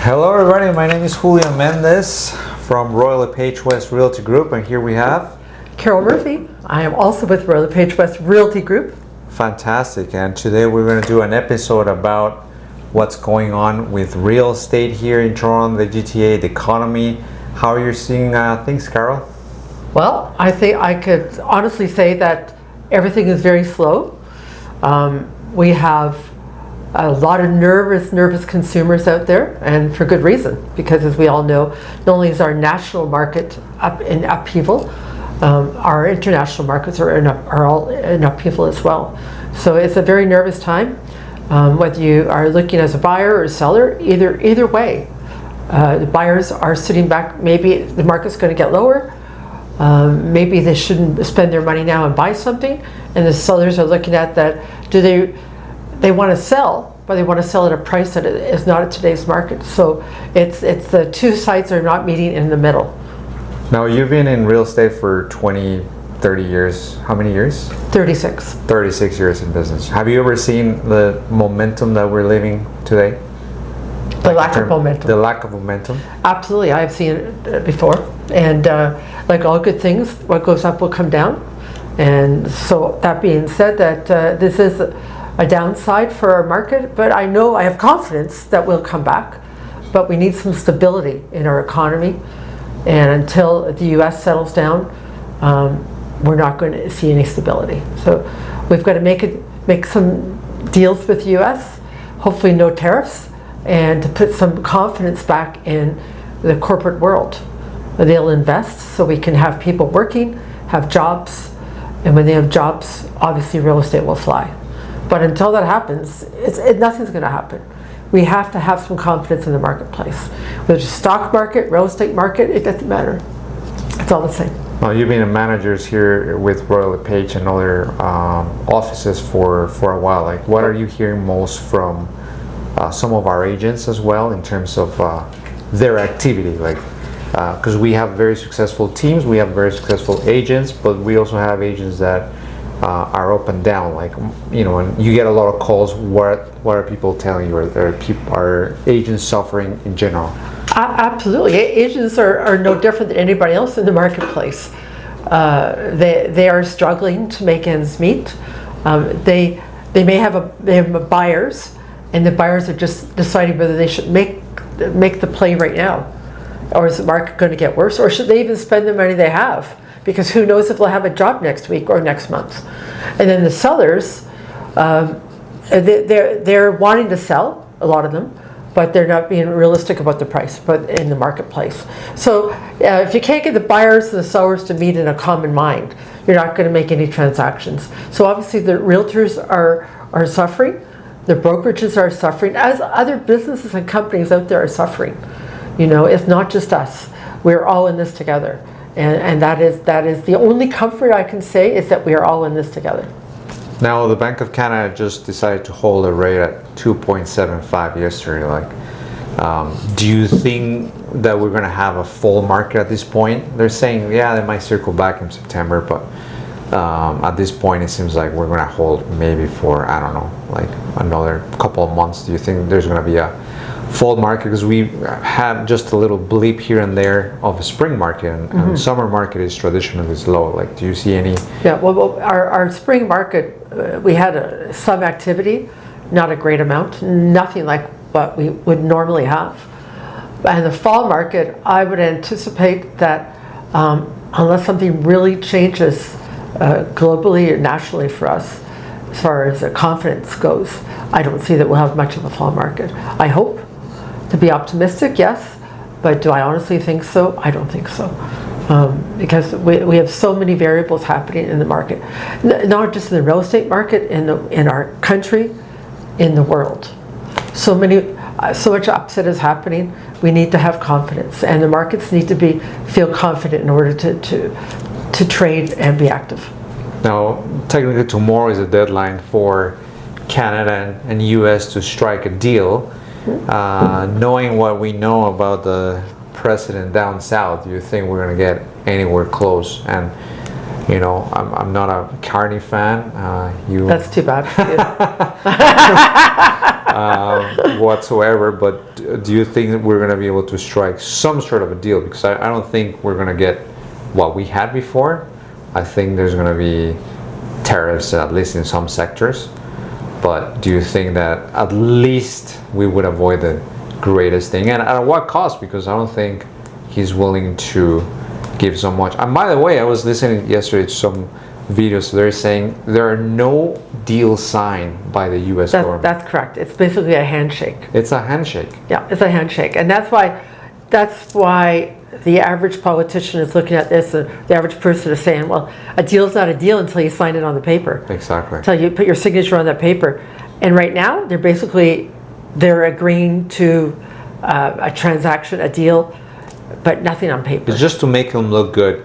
Hello everybody, my name is Julio Mendez from LePage West Realty Group, and here we have Carole Murphy. I am also with LePage West Realty Group. Fantastic, and today we're going to do an episode about what's going on with real estate here in Toronto, the GTA, the economy. How are you seeing things, Carole? Well, I think I could honestly say that everything is very slow. We have a lot of nervous consumers out there, and for good reason, because as we all know, not only is our national market in upheaval, our international markets are all in upheaval as well. So it's a very nervous time, whether you are looking as a buyer or a seller, either way. The buyers are sitting back, maybe the market's going to get lower, maybe they shouldn't spend their money now and buy something, and the sellers are looking at that, they want to sell, but they want to sell at a price that is not at today's market. So it's the two sides are not meeting in the middle. Now, you've been in real estate for 20, 30 years. How many years? 36. 36 years in business. Have you ever seen the momentum that we're living today? The lack of momentum. The lack of momentum? Absolutely. I've seen it before. And like all good things, what goes up will come down. And so that being said, that this is a downside for our market, but I have confidence that we'll come back. But we need some stability in our economy, and until the U.S. settles down, we're not going to see any stability. So we've got to make some deals with the U.S., hopefully no tariffs, and to put some confidence back in the corporate world. They'll invest so we can have people working, have jobs, and when they have jobs, obviously real estate will fly. But until that happens, nothing's going to happen. We have to have some confidence in the marketplace. Whether it's stock market, real estate market, it doesn't matter. It's all the same. Well, you've been managers here with LePage and other offices for a while. Like, what are you hearing most from some of our agents as well in terms of their activity? Like, because we have very successful teams, we have very successful agents, but we also have agents that are up and down. Like, you know, and you get a lot of calls. What are people telling you? Are agents suffering in general? Absolutely. Agents are no different than anybody else in the marketplace. They are struggling to make ends meet. They may have buyers, and the buyers are just deciding whether they should make the play right now, or is the market going to get worse, or should they even spend the money they have? Because who knows if they'll have a job next week or next month. And then the sellers, they're wanting to sell, a lot of them, but they're not being realistic about the price but in the marketplace. So if you can't get the buyers and the sellers to meet in a common mind, you're not going to make any transactions. So obviously the realtors are suffering, the brokerages are suffering, as other businesses and companies out there are suffering. You know, it's not just us. We're all in this together. And that is the only comfort I can say, is that we are all in this together. Now, the Bank of Canada just decided to hold a rate at 2.75 yesterday. Like, do you think that we're going to have a full market at this point? They're saying, yeah, they might circle back in September, but at this point, it seems like we're going to hold maybe for, I don't know, like another couple of months. Do you think there's going to be a full market? Because we have just a little blip here and there of a spring market, and summer market is traditionally slow. Like, do you see any? Yeah, well, our spring market, we had some activity, not a great amount, nothing like what we would normally have. And the fall market, I would anticipate that unless something really changes globally or nationally for us, as far as the confidence goes, I don't see that we'll have much of a fall market. I hope to be optimistic, yes, but do I honestly think so? I don't think so. Because we have so many variables happening in the market, not just in the real estate market, in our country, in the world. So much upset is happening. We need to have confidence, and the markets need to feel confident in order to trade and be active. Now, technically tomorrow is a deadline for Canada and US to strike a deal. Knowing what we know about the president down south, do you think we're going to get anywhere close? And you know, I'm not a Carney fan. That's too bad. whatsoever. But do you think that we're going to be able to strike some sort of a deal? Because I don't think we're going to get what we had before. I think there's going to be tariffs, at least in some sectors. But do you think that at least we would avoid the greatest thing? And at what cost? Because I don't think he's willing to give so much. And by the way, I was listening yesterday to some videos. They're saying there are no deals signed by the U.S. government. That's correct. It's basically a handshake. It's a handshake. Yeah, it's a handshake. And that's why the average politician is looking at this, and the average person is saying, well, a deal's not a deal until you sign it on the paper. Exactly. Until you put your signature on that paper. And right now, they're agreeing to a transaction, a deal, but nothing on paper. It's just to make them look good,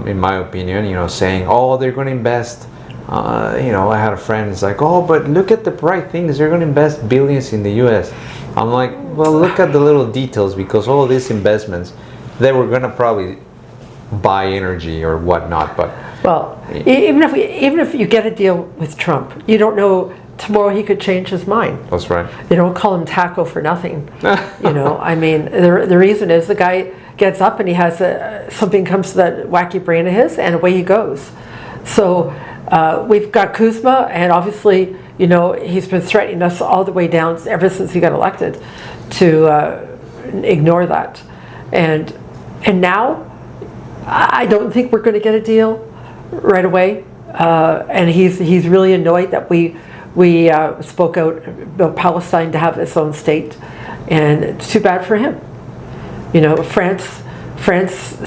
in my opinion, saying, oh, they're going to invest. I had a friend who's like, oh, but look at the bright things. They're going to invest billions in the U.S. I'm like, well, look at the little details, because all of these investments, they were going to probably buy energy or whatnot. But well, even if you get a deal with Trump, you don't know, tomorrow he could change his mind. That's right. They don't call him taco for nothing. I mean, the reason is the guy gets up and he has something comes to that wacky brain of his, and away he goes. So we've got Kuzma, and obviously, he's been threatening us all the way down ever since he got elected to ignore that. And now, I don't think we're going to get a deal right away. And he's really annoyed that we spoke out about Palestine to have its own state, and it's too bad for him. France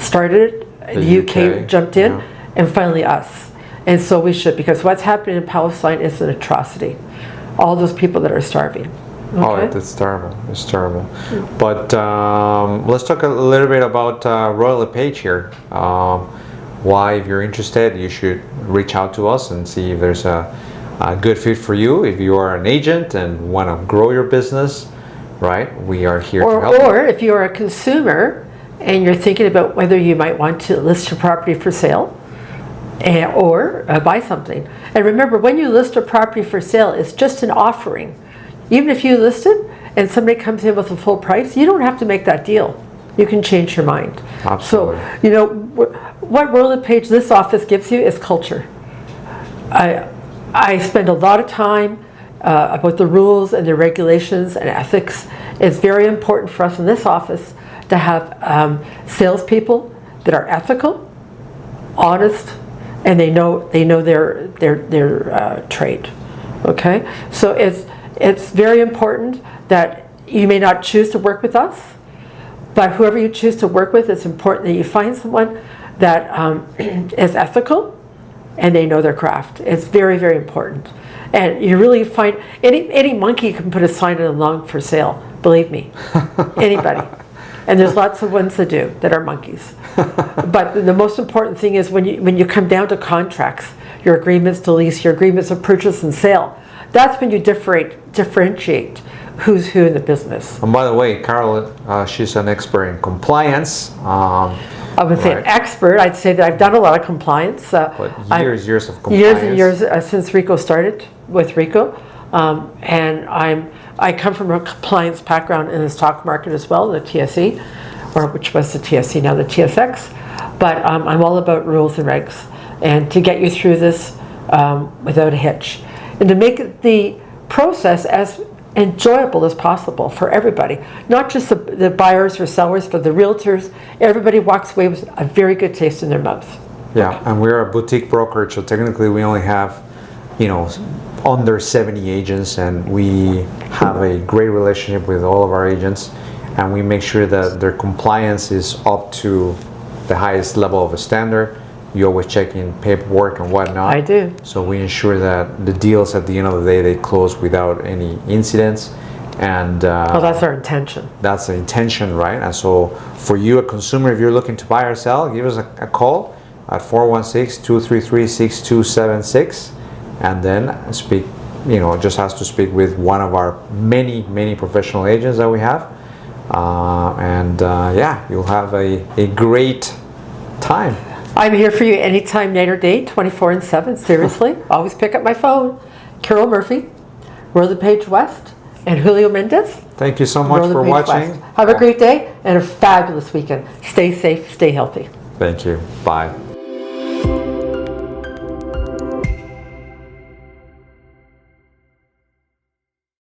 started it, the UK jumped in, and finally us. And so we should, because what's happening in Palestine is an atrocity. All those people that are starving. Okay? Oh, it's terrible. It's terrible. But let's talk a little bit about Royal LePage here. Why, if you're interested, you should reach out to us and see if there's a good fit for you. If you are an agent and want to grow your business, right? We are here to help. Or if you're a consumer and you're thinking about whether you might want to list your property for sale, or buy something. And remember, when you list a property for sale, it's just an offering. Even if you list it and somebody comes in with a full price, you don't have to make that deal. You can change your mind. Absolutely. So, what Royal LePage, this office gives you is culture. I spend a lot of time about the rules and the regulations and ethics. It's very important for us in this office to have salespeople that are ethical, honest, and they know their trade. Okay, so it's very important that you may not choose to work with us, but whoever you choose to work with, it's important that you find someone that is ethical and they know their craft. It's very, very important. And you really find any monkey can put a sign in along for sale. Believe me, anybody. And there's lots of ones that are monkeys. But the most important thing is when you come down to contracts, your agreements to lease, your agreements of purchase and sale, that's when you differentiate who's who in the business. And by the way, Carole, she's an expert in compliance. I would say an expert. I'd say that I've done a lot of compliance. Years of compliance. Years and years since Rico started with Rico. And I come from a compliance background in the stock market as well, the TSE, or which was the TSE, now the TSX. But I'm all about rules and regs, and to get you through this without a hitch, and to make the process as enjoyable as possible for everybody, not just the buyers or sellers, but the realtors. Everybody walks away with a very good taste in their mouth. Yeah, and we're a boutique brokerage, so technically we only have, under 70 agents, and we have a great relationship with all of our agents, and we make sure that their compliance is up to the highest level of a standard. You always check in paperwork and whatnot. I do. So we ensure that the deals at the end of the day, they close without any incidents. And well, that's our intention. That's the intention, right? And so for you, a consumer, if you're looking to buy or sell, give us a call at 416-233-6276, and then speak, just has to speak with one of our many professional agents that we have. Yeah, you'll have a great time. I'm here for you anytime, night or day, 24/7. Seriously, always pick up my phone. Carole Murphy, Royal LePage West, and Julio Mendez. Thank you so much for LePage watching. West. Have a great day and a fabulous weekend. Stay safe, stay healthy. Thank you. Bye.